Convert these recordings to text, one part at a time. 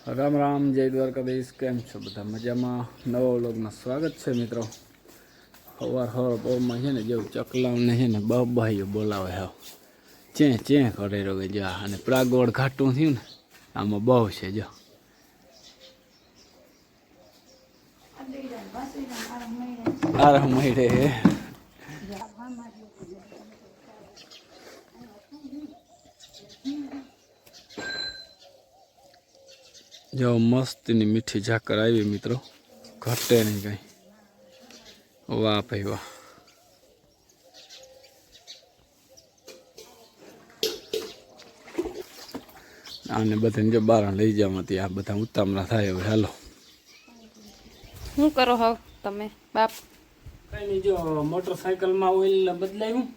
રામ રામ, જય દ્વારકાધીશ. કેમ છો બધા? મજામાં? નવા વ્લોગમાં સ્વાગત છે મિત્રો. સવાર પવનમાં છે ને જેવું ચકલાઓને છે ને બબાઈઓ બોલાવે હાવ ચે ચે કરે રોગે જો. અને પ્રાગવડ ઘાટું થયું ને આમાં બહુ છે જો. આરામ મળે જો મસ્તીની મીઠી ઝાકર આવી મિત્રો, ઘટે નહીં કઈ. વાહ ભાઈ વાહ. આને બધાને જો બહાર લઈ જવામાંથી આ બધા ઉતામળા થાય. હવે હાલો શું કરો હો તમે બાપ? કઈ નહીં, જો મોટરસાયકલમાં ઓઇલ બદલાયું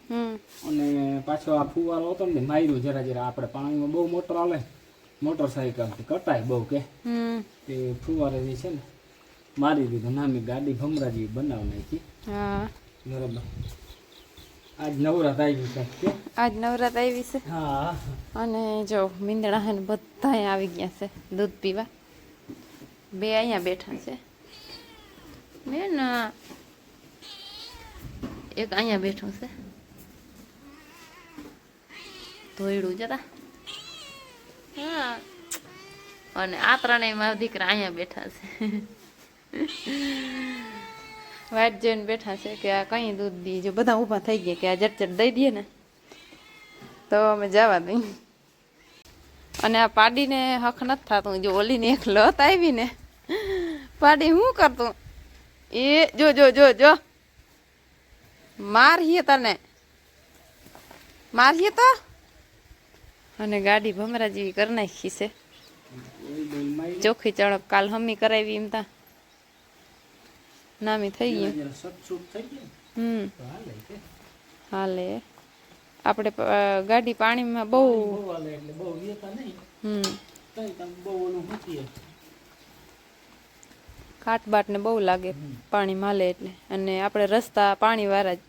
અને પાછો આ ફુવારો હતો ને માર્યું જરા જરા. આપણે પાણીમાં બહુ મોટર હાલે મોટરસાયકલ કટાય બહુ કે તે ફુવારે જે છે ને મારી દીધું. નામી ગાડી ભમરા જેવી બનાવી નાખી. બરાબર. આજ નવરાત આવી છે. આજ નવરાત આવી છે. હા. અને જો મીંદડા હે ને બધા આવી ગયા છે દૂધ પીવા. બે અહીંયા બેઠા છે બેન, એક અહીંયા બેઠું છે ધોયડું જતા. હા, અને આ ત્રણેય મારા દીકરા અહીંયા બેઠા છે. વાટ જોઈને બેઠા છે કે આ કઈ દૂધ દી. જો બધા ઊભા થઈ ગયા કે આ જટ દઈ દઈએ ને તો અમે જવા દઈ. અને આ પાડીને હક નથી થતું. જો ઓલીને એક લત આવી ને, પાડી શું કરતું એ જો જો જો જો મારીએ તને, મારીએ તો. અને ગાડી ભમરા જેવી કરી નાખી છે. ચોખ્ખી ચણક કાલ હમી કરાવી એમ તા નામી થઈ ગયું. હાલે. આપણે ગાડી પાણીમાં બહુ કાટબાટ ને બહુ લાગે પાણી માલે એટલે. અને આપણે રસ્તા પાણી વાળા જ.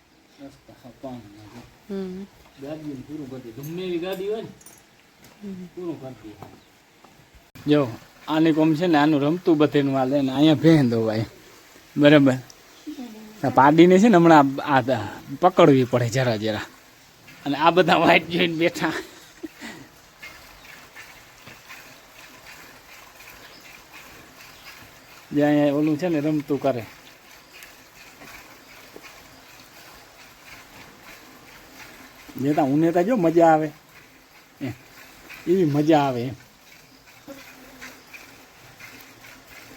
જો આની કોમ છે ને આનું રમતું બધેનું હાલે ને અહીંયા ભેં દોવાય. બરાબર. પાડીને છે ને હમણાં આ પકડવી પડે જરા જરા. અને આ બધા વાઇટ જોઈને બેઠા. જે અહીંયા ઓલું છે ને રમતું કરે. જેતા ઉનેતા જો મજા આવે એવી મજા આવે એમ.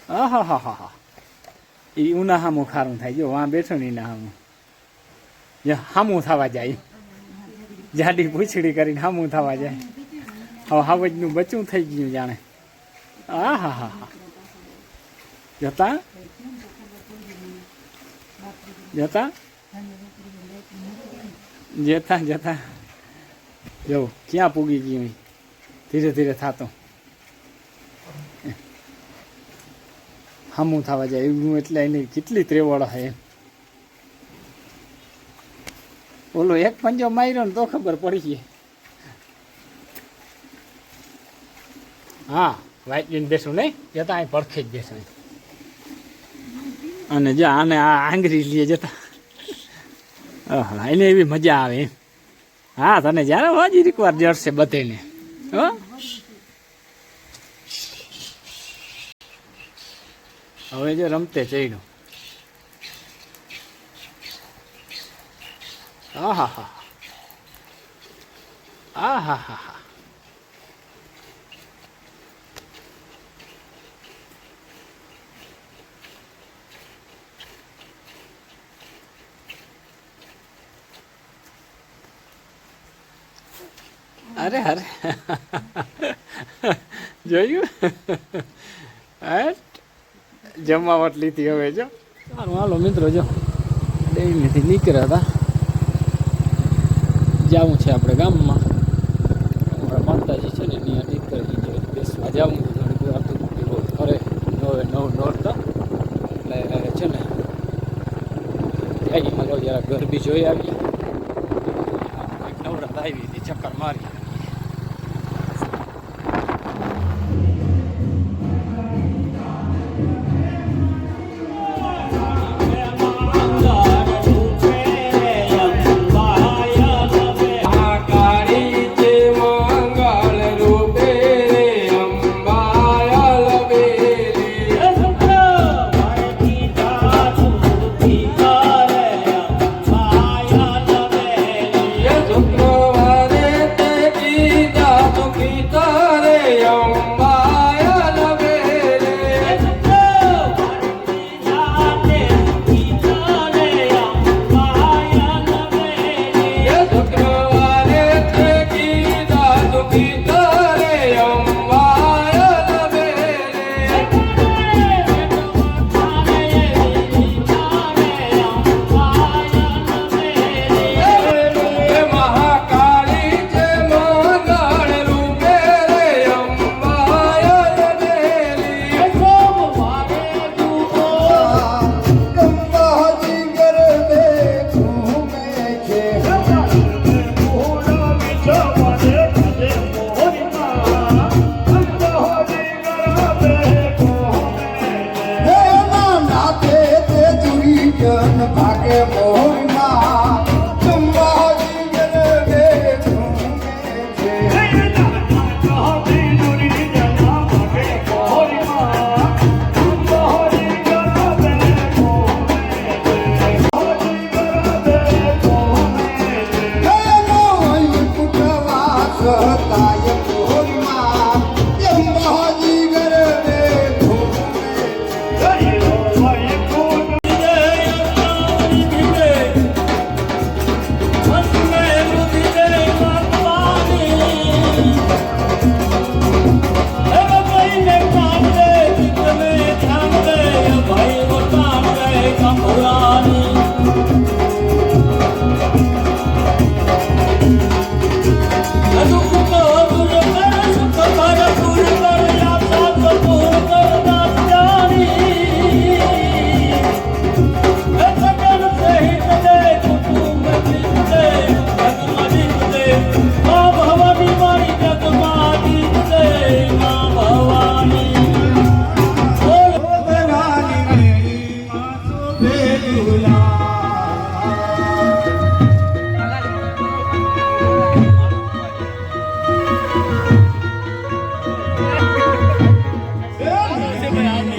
હા હા હા હા. એ ઉના હામું ખારું થાય. જો વાં બેઠો ને એના હામું હામું થવા જાય. જાડી પૂછડી કરીને હામું થવા જાય. હવે હાવજનું બચ્ચું થઈ ગયું જાણે. હા હા હા હા. જતા જતા જતા જતા જો ક્યાં પૂગી ગયું. ધીરે ધીરે થતો હામું થવા જાય એવું. એટલે એની કેટલી ત્રેવડ હે. ઓલો એક પંજો માર્યો ને તો ખબર પડી ગઈ. હા, વાઇટ લઈને બેસું નહીં જતા અહીં પડખે જ બેસું. અને જો આને આ આંગળી લઈએ જતા. હા, એને એવી મજા આવે એમ. હા, તને જ્યારે હજી એક વાર જડશે બધેને. હો હવે જો રમતે ચડ્યો. હા હા હા હા હા હા હા. અરે અરે જોયું. જમાવટ લીધી હવે જો. સારું હાલો મિત્રો, જો ડેરીથી નીકળ્યા હતા. જવું છે આપણે ગામમાં. અમારા માતાજી છે ને ત્યાં નીકળી બેસવા જવું. થોડીક વાર રોડ ફરે નવે નવ નોરતા એટલે છે ને ત્યાં હાલો જરા ગરબી જોઈ આવીએ. નવરાત આવી હતી, ચક્કર મારી.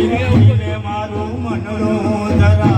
મારું મનડું ધરા